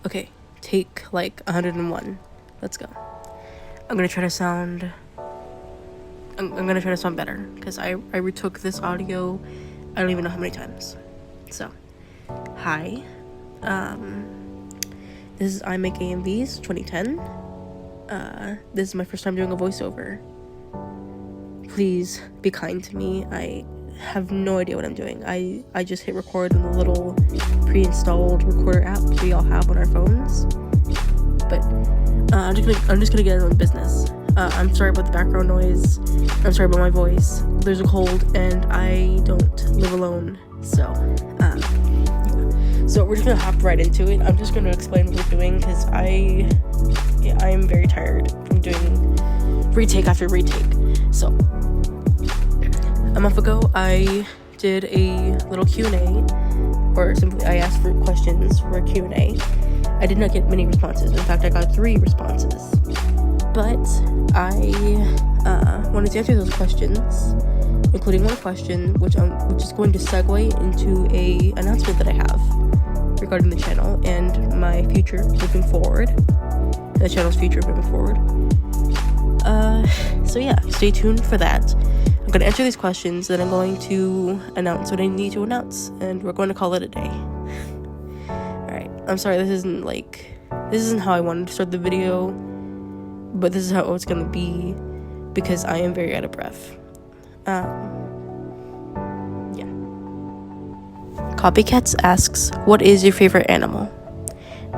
Okay, take like 101. Let's go. I'm gonna try to sound better because I retook this audio I don't even know how many times. So, hi. This is I Make AMVs 2010. This is my first time doing a voiceover. Please be kind to me. I have no idea what I'm doing. I just hit record on the little pre-installed recorder app we all have on our phones. But I'm just gonna get on business. I'm sorry about the background noise. I'm sorry about my voice. There's a cold and I don't live alone. So we're just gonna hop right into it. I'm just gonna explain what we're doing because I am very tired from doing retake after retake. So a month ago I did a little QnA, or simply I asked for questions for a QnA. I did not get many responses. In fact, I got 3 responses. But I wanted to answer those questions, including one question, which is going to segue into a announcement that I have regarding the channel and my future moving forward. The channel's future moving forward. So yeah, stay tuned for that. I'm going to answer these questions, then I'm going to announce what I need to announce, and we're going to call it a day. Alright, I'm sorry, this isn't how I wanted to start the video, but this is how it's going to be, because I am very out of breath. Yeah. Copycats asks, what is your favorite animal?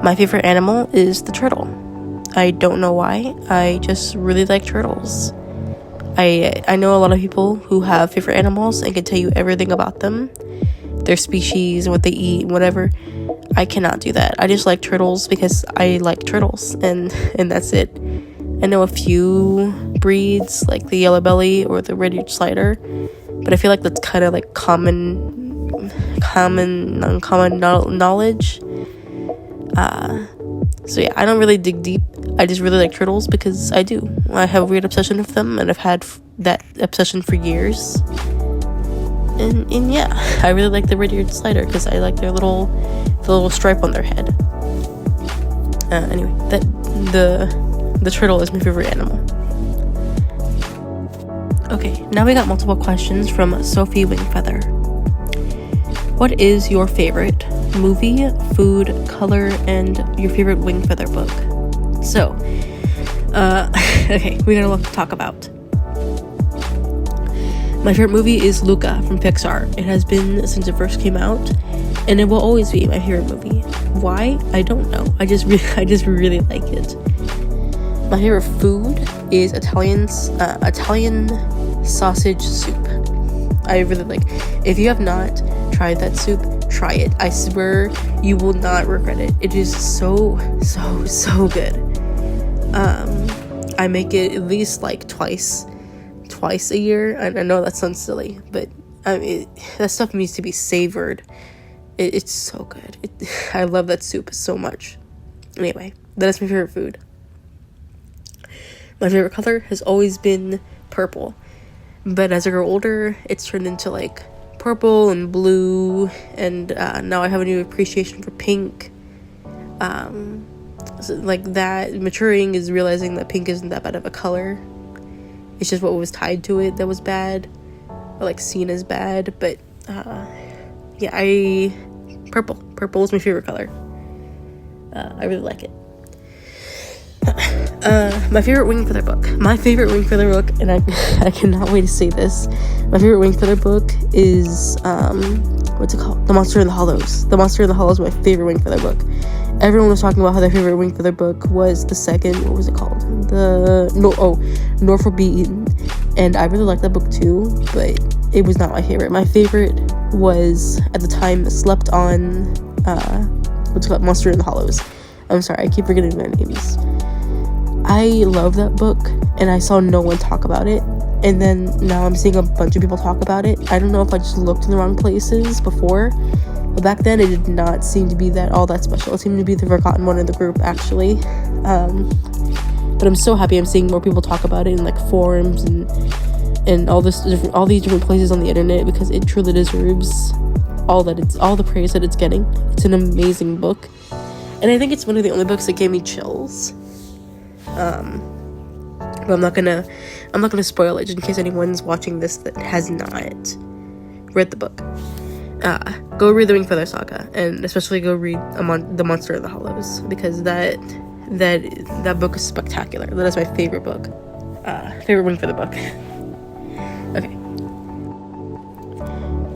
My favorite animal is the turtle. I don't know why, I just really like turtles. I know a lot of people who have favorite animals and can tell you everything about them, their species, what they eat, whatever. I cannot do that. I just like turtles because I like turtles, and that's it. I know a few breeds like the yellow belly or the red-eared slider, but I feel like that's kind of like uncommon knowledge. So yeah, I don't really dig deep. I just really like turtles because I do. I have a weird obsession with them, and I've had that obsession for years. And yeah, I really like the red-eared slider because I like the little stripe on their head. Anyway, the turtle is my favorite animal. Okay, now we got multiple questions from Sophie Wingfeather. What is your favorite movie, food, color, and your favorite Wingfeather book? So, okay, we got a lot to talk about. My favorite movie is Luca from Pixar. It has been since it first came out, and it will always be my favorite movie. Why? I don't know. I just really like it. My favorite food is Italian sausage soup. I really like. If you have not tried that soup, try it. I swear you will not regret it. It is so good. I make it at least like twice a year. I know that sounds silly, but that stuff needs to be savored. It's so good. I love that soup so much. Anyway, that is my favorite food. My favorite color has always been purple, but as I grow older, it's turned into like purple and blue, and now I have a new appreciation for pink. So like that, maturing is realizing that pink isn't that bad of a color. It's just what was tied to it that was bad, or like seen as bad. But yeah, purple is my favorite color. I really like it. My favorite Wingfeather book. And I cannot wait to say this. My favorite Wingfeather book is what's it called? The Monster in the Hollows. The Monster in the Hollows is my favorite Wingfeather book. Everyone was talking about how their favorite Wingfeather book was the second, what was it called? Norfolk Be Eaten. And I really liked that book too, but it was not my favorite. My favorite was, at the time, Slept On, what's it called? Monster in the Hollows. I'm sorry, I keep forgetting their names. I love that book, and I saw no one talk about it, and then now I'm seeing a bunch of people talk about it. I don't know if I just looked in the wrong places before, but back then it did not seem to be all that special. It seemed to be the forgotten one in the group, actually. But I'm so happy I'm seeing more people talk about it in like forums and all these different places on the internet, because it truly deserves all the praise that it's getting. It's an amazing book. And I think it's one of the only books that gave me chills. But I'm not gonna spoil it just in case anyone's watching this that has not read the book. Go read the Wingfeather Saga, and especially go read The Monster of the Hollows, because that book is spectacular. That is my favorite book. Favorite Wingfeather book.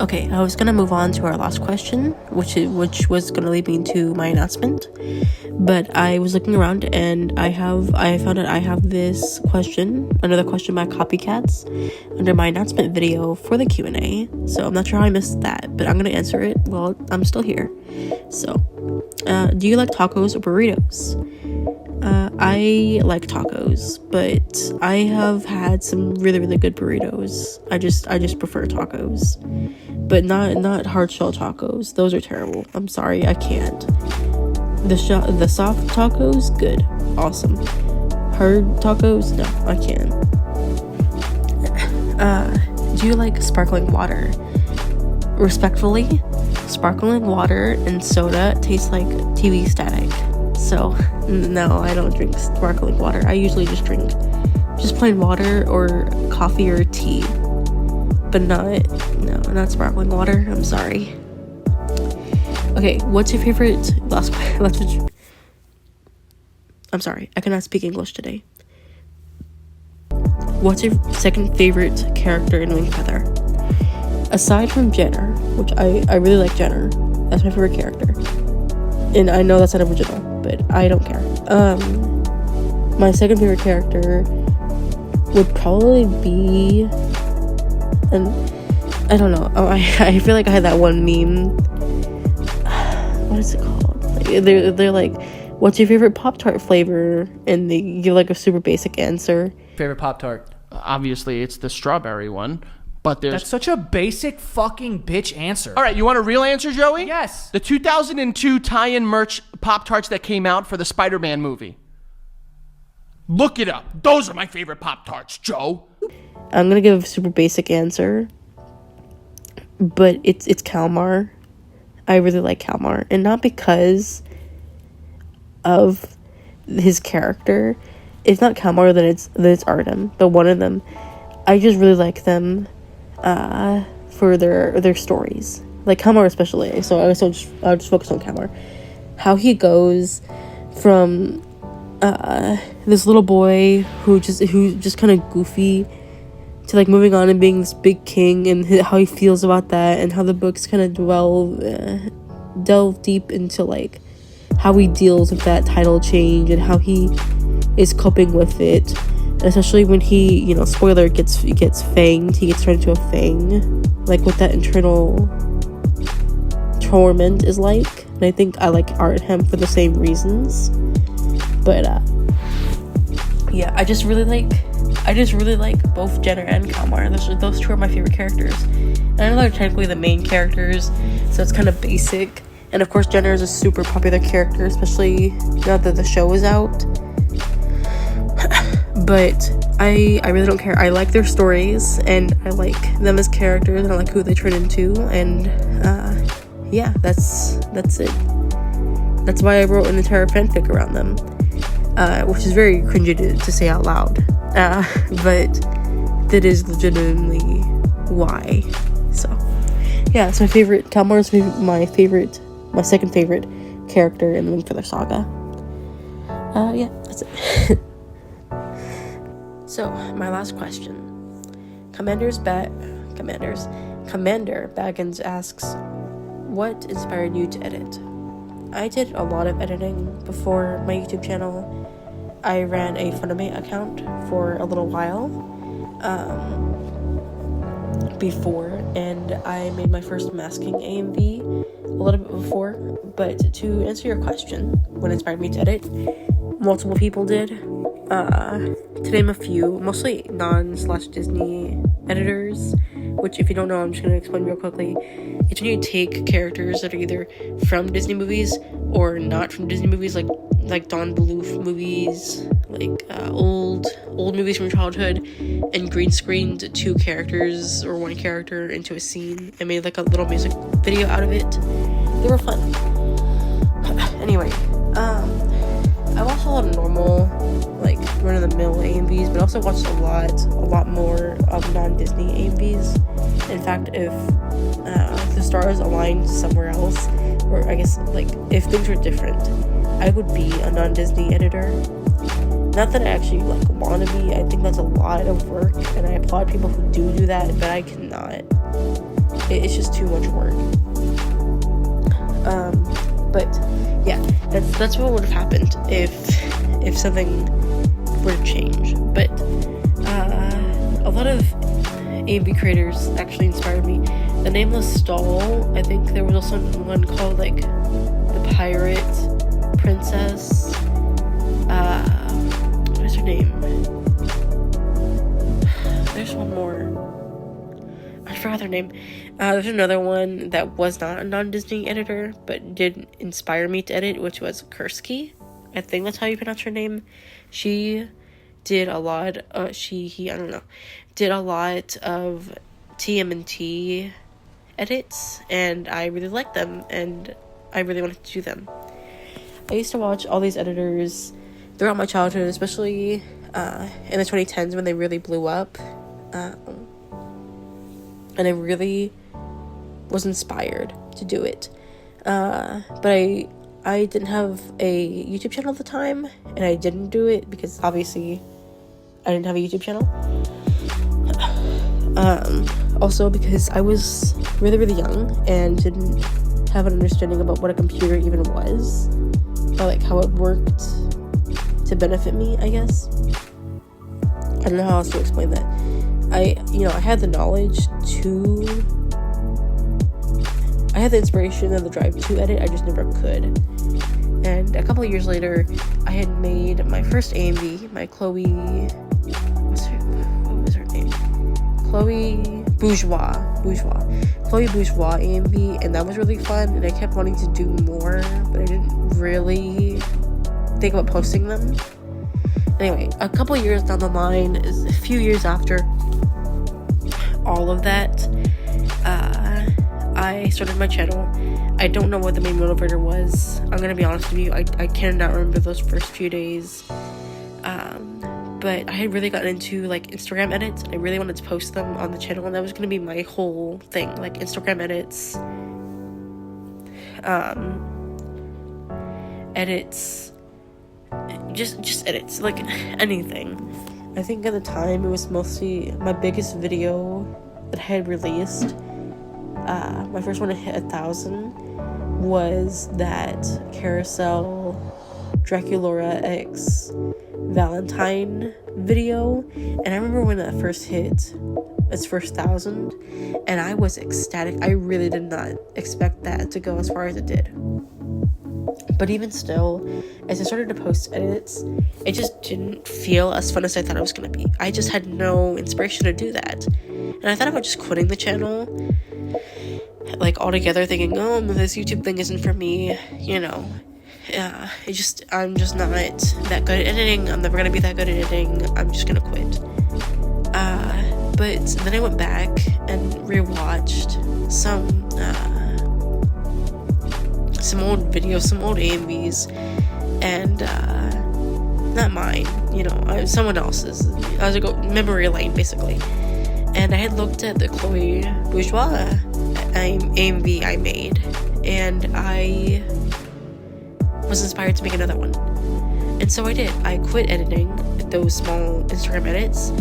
Okay, I was gonna move on to our last question, which was gonna lead me to my announcement, but I was looking around and I found out I have this question, another question by copycats, under my announcement video for the Q&A. So I'm not sure how I missed that, but I'm gonna answer it while I'm still here. So, do you like tacos or burritos? I like tacos, but I have had some really, really good burritos. I just prefer tacos, but not hard shell tacos. Those are terrible. I'm sorry, I can't. The soft tacos, good, awesome. Hard tacos, no, I can't. Do you like sparkling water? Respectfully, sparkling water and soda taste like TV static. So, no, I don't drink sparkling water. I usually just drink just plain water or coffee or tea. But not sparkling water. I'm sorry. Okay, what's your favorite... I'm sorry, I cannot speak English today. What's your second favorite character in Wingfeather? Aside from Jenner, which I really like Jenner. That's my favorite character. And I know that's not original, but I don't care. My second favorite character would probably be, and I don't know. I feel like I had that one meme. What is it called? Like, they're like, what's your favorite Pop-Tart flavor? And they give like a super basic answer. Favorite Pop-Tart? Obviously, it's the strawberry one. But that's such a basic fucking bitch answer. All right, you want a real answer, Joey? Yes. The 2002 tie-in merch Pop-Tarts that came out for the Spider-Man movie. Look it up. Those are my favorite Pop-Tarts, Joe. I'm gonna give a super basic answer, but it's Kalmar. I really like Kalmar, and not because of his character. If not Kalmar, then it's Artem. But one of them, I just really like them. For their stories, like Kalmar especially. So I'll just focus on Kalmar. How he goes from this little boy who's just kind of goofy to like moving on and being this big king, and how he feels about that, and how the books kind of delve deep into like how he deals with that title change and how he is coping with it. Especially when he, spoiler, gets fanged. He gets turned into a fang. Like, what that internal torment is like. And I think I like Artem for the same reasons. But, yeah, I just really like both Jenner and Kalmar. Those two are my favorite characters. And I know they're technically the main characters, so it's kind of basic. And, of course, Jenner is a super popular character, especially now that the show is out. But I really don't care. I like their stories, and I like them as characters, and I like who they turn into, and yeah, that's it. That's why I wrote an entire fanfic around them, which is very cringy to say out loud, but that is legitimately why. So yeah, it's my favorite. Kalmar is my second favorite character in the Wingfeather Saga. Yeah, that's it. So, my last question. Commander Baggins asks, what inspired you to edit? I did a lot of editing before my YouTube channel. I ran a Funimate account for a little while before, and I made my first masking AMV a little bit before. But to answer your question, what inspired me to edit, multiple people did. To name a few, mostly non/Disney editors, which, if you don't know, I'm just going to explain real quickly. It's when you take characters that are either from Disney movies or not from Disney movies, like Don Bluth movies, like old movies from childhood, and green screened two characters or one character into a scene and made like a little music video out of it. They were fun. Anyway, lot of normal, like, run-of-the-mill AMVs, but I also watched a lot more of non-Disney AMVs. In fact, if the stars aligned somewhere else, or I guess, like, if things were different, I would be a non-Disney editor. Not that I actually, like, want to be. I think that's a lot of work, and I applaud people who do that, but I cannot. It's just too much work. But yeah, that's what would have happened if something were to change. But a lot of AMV creators actually inspired me. The Nameless Stall, I think there was also one called, like, the Pirate Princess. What's her name? There's one more. I forgot their name. There's another one that was not a non-Disney editor, but did inspire me to edit, which was Kursky. I think that's how you pronounce her name. She did a lot, did a lot of TMNT edits, and I really liked them, and I really wanted to do them. I used to watch all these editors throughout my childhood, especially in the 2010s when they really blew up. And I really was inspired to do it. But I didn't have a YouTube channel at the time, and I didn't do it because obviously I didn't have a YouTube channel. Also because I was really, really young and didn't have an understanding about what a computer even was, or like how it worked to benefit me, I guess. I don't know how else to explain that. I had the knowledge I had the inspiration and the drive to edit, I just never could. And a couple of years later, I had made my first AMV, my Chloe Bourgeois AMV, and that was really fun, and I kept wanting to do more, but I didn't really think about posting them. Anyway, a couple years down the line, a few years after all of that, I started my channel. I don't know what the main motivator was. I'm gonna be honest with you, I cannot remember those first few days. But I had really gotten into, like, Instagram edits. I really wanted to post them on the channel, and that was gonna be my whole thing, like Instagram edits, just edits, like anything. I think at the time it was mostly my biggest video that I had released. My first one to hit 1,000 was that Carousel Draculaura X Valentine video, and I remember when that first hit its first 1,000, and I was ecstatic. I really did not expect that to go as far as it did. But even still, as I started to post edits, it just didn't feel as fun as I thought it was going to be. I just had no inspiration to do that. And I thought about just quitting the channel, like, altogether, thinking, oh, this YouTube thing isn't for me, I'm just not that good at editing. I'm never going to be that good at editing. I'm just going to quit. But then I went back and rewatched some old videos, some old AMVs, and not mine, someone else's. I was like memory lane, basically. And I had looked at the Chloe Bourgeois AMV I made, and I was inspired to make another one. And so I did. I quit editing those small Instagram edits,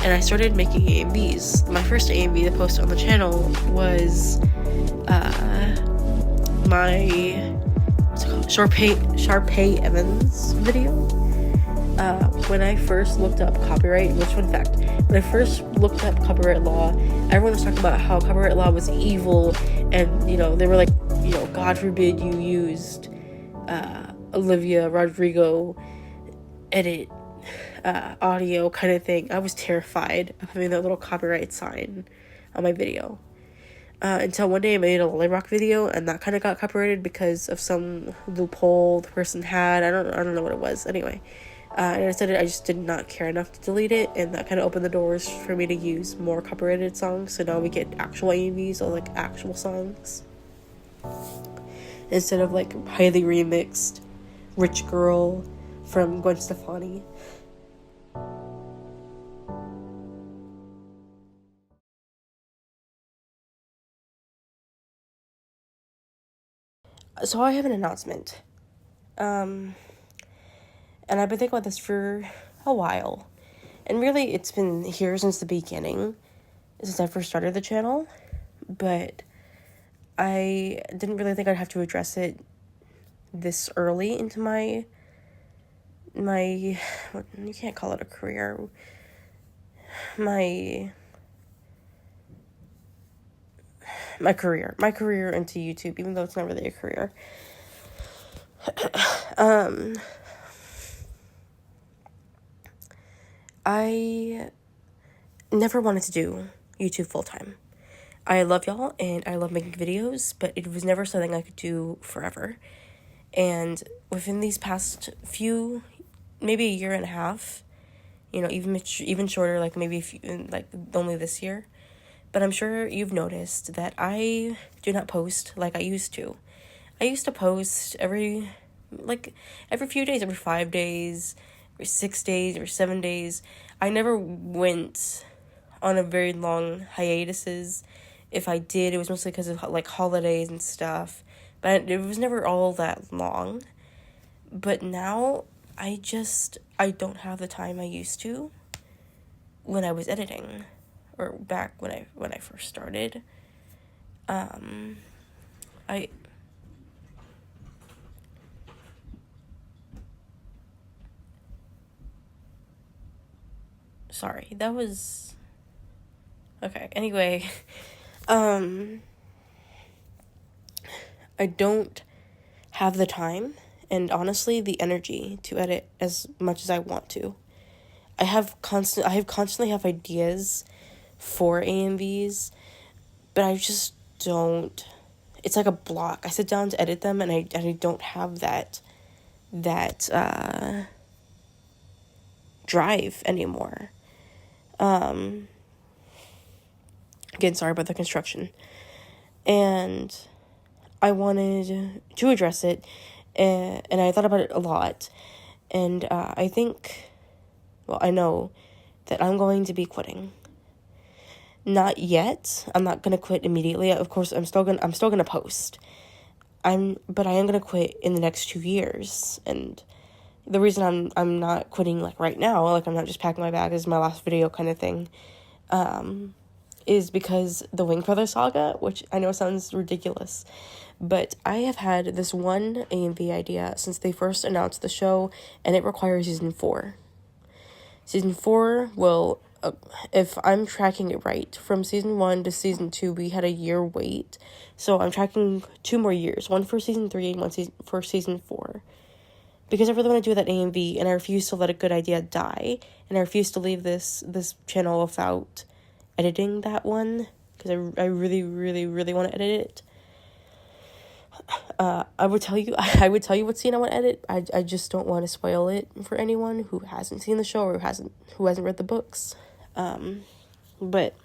and I started making AMVs. My first AMV to post on the channel was my Sharpay Evans video. When I first looked up copyright, which, fun fact, when I first looked up copyright law, everyone was talking about how copyright law was evil, and they were like, God forbid you used Olivia Rodrigo edit audio kind of thing. I was terrified of having that little copyright sign on my video. Until one day I made a Lolly Rock video, and that kind of got copyrighted because of some loophole the person had. I don't know what it was. Anyway, and I just did not care enough to delete it, and that kind of opened the doors for me to use more copyrighted songs. So now we get actual AMVs, or like actual songs, instead of like highly remixed Rich Girl from Gwen Stefani. So I have an announcement. And I've been thinking about this for a while. And really, it's been here since the beginning, since I first started the channel. But I didn't really think I'd have to address it this early into my you can't call it a career. My career into YouTube, even though it's not really a career. I never wanted to do YouTube full time. I love y'all and I love making videos, but it was never something I could do forever. And within these past few, maybe a year and a half, you know, even shorter, like maybe like only this year, but I'm sure you've noticed that I do not post like I used to. I used to post every few days, every 5 days, every 6 days, every 7 days. I never went on a very long hiatuses. If I did, it was mostly because of like holidays and stuff, but it was never all that long. But now I don't have the time I used to when I was editing, or back when I first started. Sorry, that was okay. Anyway, I don't have the time and honestly the energy to edit as much as I want to. I constantly have ideas for AMVs, but I just don't. It's like a block. I sit down to edit them and I don't have that drive anymore. Again, sorry about the construction. And I wanted to address it, and I thought about it a lot. And I know that I'm going to be quitting. Not yet. I'm not gonna quit immediately. Of course, I'm still gonna post. But I am gonna quit in the next 2 years. And the reason I'm not quitting like right now, like I'm not just packing my bag as my last video kind of thing, is because the Wing Feather Saga, which I know sounds ridiculous, but I have had this one AMV idea since they first announced the show, and it requires season 4. Season 4 will, if I'm tracking it right, from season 1 to season 2, we had a year wait. So I'm tracking 2 more years, one for season 3 and one for season 4. Because I really want to do that AMV, and I refuse to let a good idea die, and I refuse to leave this channel without editing that one, because I really, really, really want to edit it. I would tell you what scene I want to edit. I just don't want to spoil it for anyone who hasn't seen the show or who hasn't read the books. But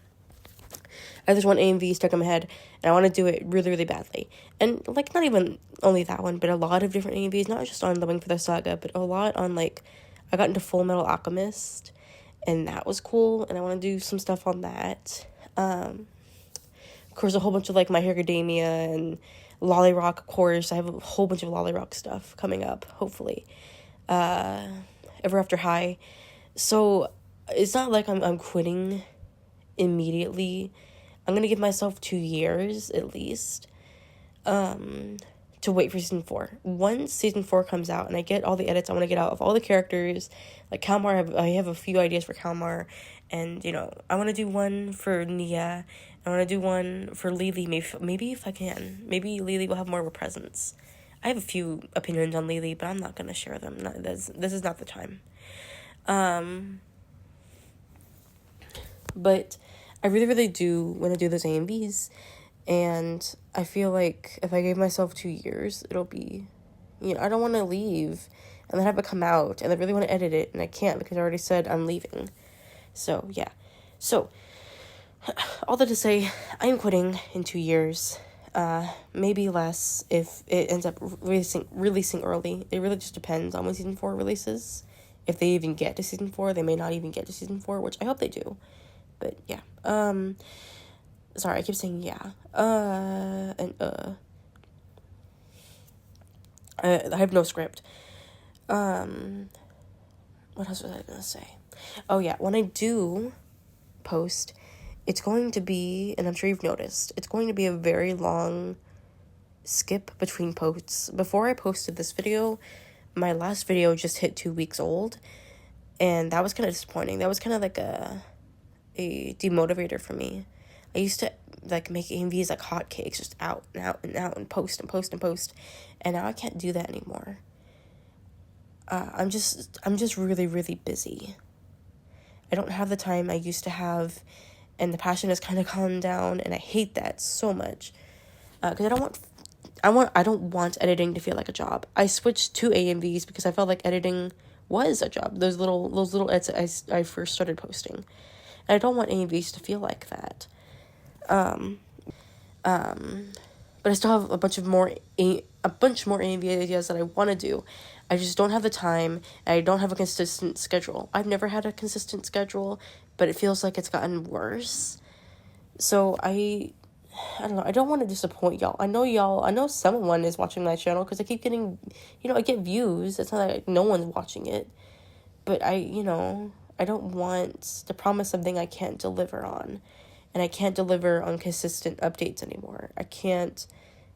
I have this one AMV stuck in my head, and I want to do it really, really badly. And like not even only that one, but a lot of different AMVs, not just on the Wing for the Saga, but a lot on like I got into Full Metal Alchemist, and that was cool, and I want to do some stuff on that. Of course, a whole bunch of like My Hero Academia and Lolly Rock, of course. I have a whole bunch of Lolly Rock stuff coming up, hopefully. Ever After High. So it's not like I'm quitting immediately. I'm gonna give myself 2 years at least to wait for season 4. Once season 4 comes out and I get all the edits I want to get out of all the characters, like Kalmar, I have a few ideas for Kalmar, and you know I want to do one for Nia. I want to do one for Lily, maybe if I can. Maybe Lily will have more of a presence. I have a few opinions on Lily, but I'm not going to share them. This is not the time. But I really, really do want to do those AMVs. And I feel like if I gave myself 2 years, it'll be, you know, I don't want to leave and then have it come out. And I really want to edit it, and I can't because I already said I'm leaving. So, yeah. So all that to say, I am quitting in 2 years. Maybe less if it ends up releasing early. It really just depends on when season 4 releases. If they even get to season 4, they may not even get to season 4, which I hope they do. But yeah. Sorry, I keep saying yeah. I have no script. What else was I gonna say? Oh yeah, when I do post, it's going to be, and I'm sure you've noticed, it's going to be a very long skip between posts. Before I posted this video, my last video just hit 2 weeks old, and that was kind of disappointing. That was kind of like a demotivator for me. I used to like make AMVs like hotcakes, just out and out and out, and post, and now I can't do that anymore. I'm just really, really busy. I don't have the time I used to have, and the passion has kind of calmed down, and I hate that so much. Because I don't want editing to feel like a job. I switched to AMVs because I felt like editing was a job. Those little edits I first started posting, and I don't want AMVs to feel like that. But I still have a bunch more AMV ideas that I want to do. I just don't have the time, and I don't have a consistent schedule. I've never had a consistent schedule, but it feels like it's gotten worse. So I don't know. I don't want to disappoint y'all. I know someone is watching my channel because I keep getting, I get views. It's not like no one's watching it. But I don't want to promise something I can't deliver on. And I can't deliver on consistent updates anymore. I can't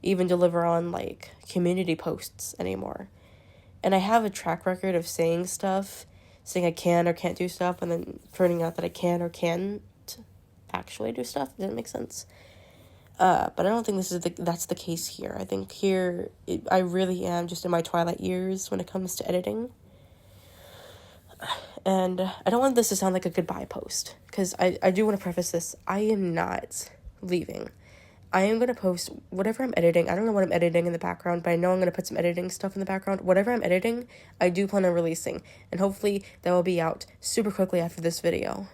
even deliver on, like, community posts anymore. And I have a track record of saying I can or can't do stuff, and then turning out that I can or can't actually do stuff. Does that make sense? But I don't think that's the case here. I think here, I really am just in my twilight years when it comes to editing. And I don't want this to sound like a goodbye post, because I do want to preface this. I am not leaving. I am going to post whatever I'm editing. I don't know what I'm editing in the background, but I know I'm going to put some editing stuff in the background. Whatever I'm editing, I do plan on releasing. And hopefully that will be out super quickly after this video.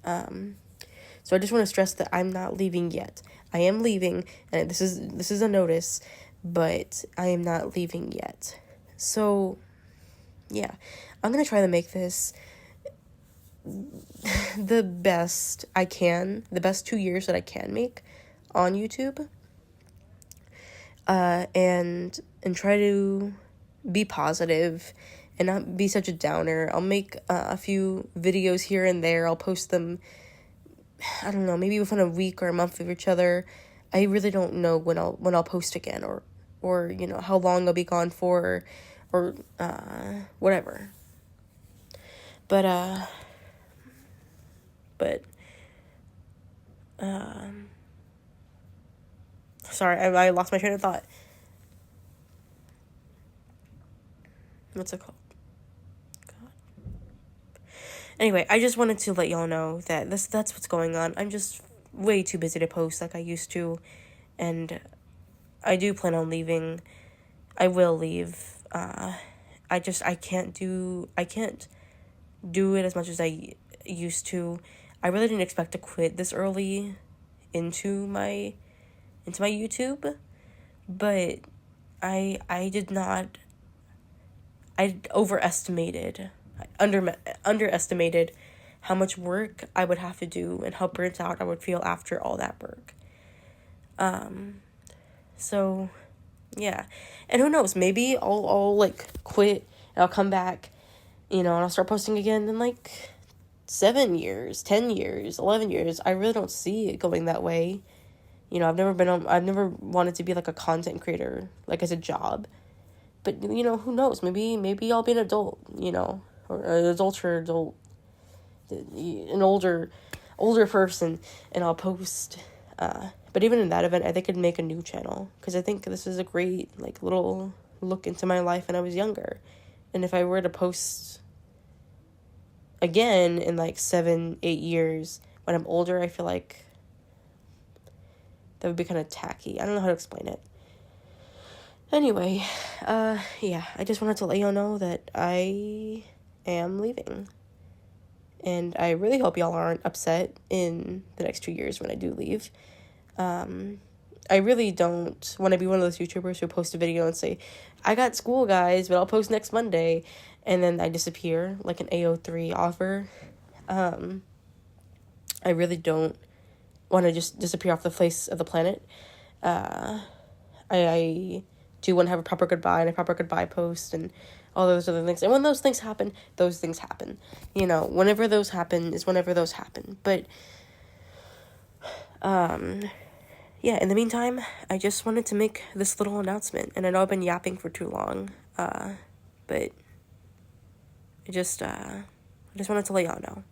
So I just want to stress that I'm not leaving yet. I am leaving, and this is a notice, but I am not leaving yet. So, yeah. I'm going to try to make this the best I can, the best 2 years that I can make on YouTube, and try to be positive and not be such a downer. I'll make a few videos here and there. I'll post them, I don't know, maybe within a week or a month of each other. I really don't know when I'll post again, or how long I'll be gone for, or whatever. But sorry, I lost my train of thought. What's it called? God. Anyway, I just wanted to let y'all know that that's what's going on. I'm just way too busy to post like I used to, and I do plan on leaving. I will leave. I can't do it as much as I used to. I really didn't expect to quit this early into my YouTube, but I underestimated how much work I would have to do and how burnt out I would feel after all that work. So yeah, and who knows, maybe I'll like quit and I'll come back, and I'll start posting again in like 7 years, 10 years, 11 years. I really don't see it going that way. I've never wanted to be like a content creator, like as a job. But, who knows? Maybe I'll be an adult, or an older person, and I'll post. But even in that event, I think I'd make a new channel, because I think this is a great, like, little look into my life when I was younger. And if I were to post again in like 7-8 years when I'm older, I feel like that would be kind of tacky. I don't know how to explain it. Anyway, yeah, I just wanted to let y'all know that I am leaving. And I really hope y'all aren't upset in the next 2 years when I do leave. I really don't want to be one of those YouTubers who post a video and say, I got school, guys, but I'll post next Monday, and then I disappear like an AO3 offer. I really don't want to just disappear off the face of the planet. I do want to have a proper goodbye and a proper goodbye post and all those other things. And when those things happen, those things happen. You know, whenever those happen is whenever those happen. But, yeah, in the meantime, I just wanted to make this little announcement. And I know I've been yapping for too long, but I just wanted to let y'all know.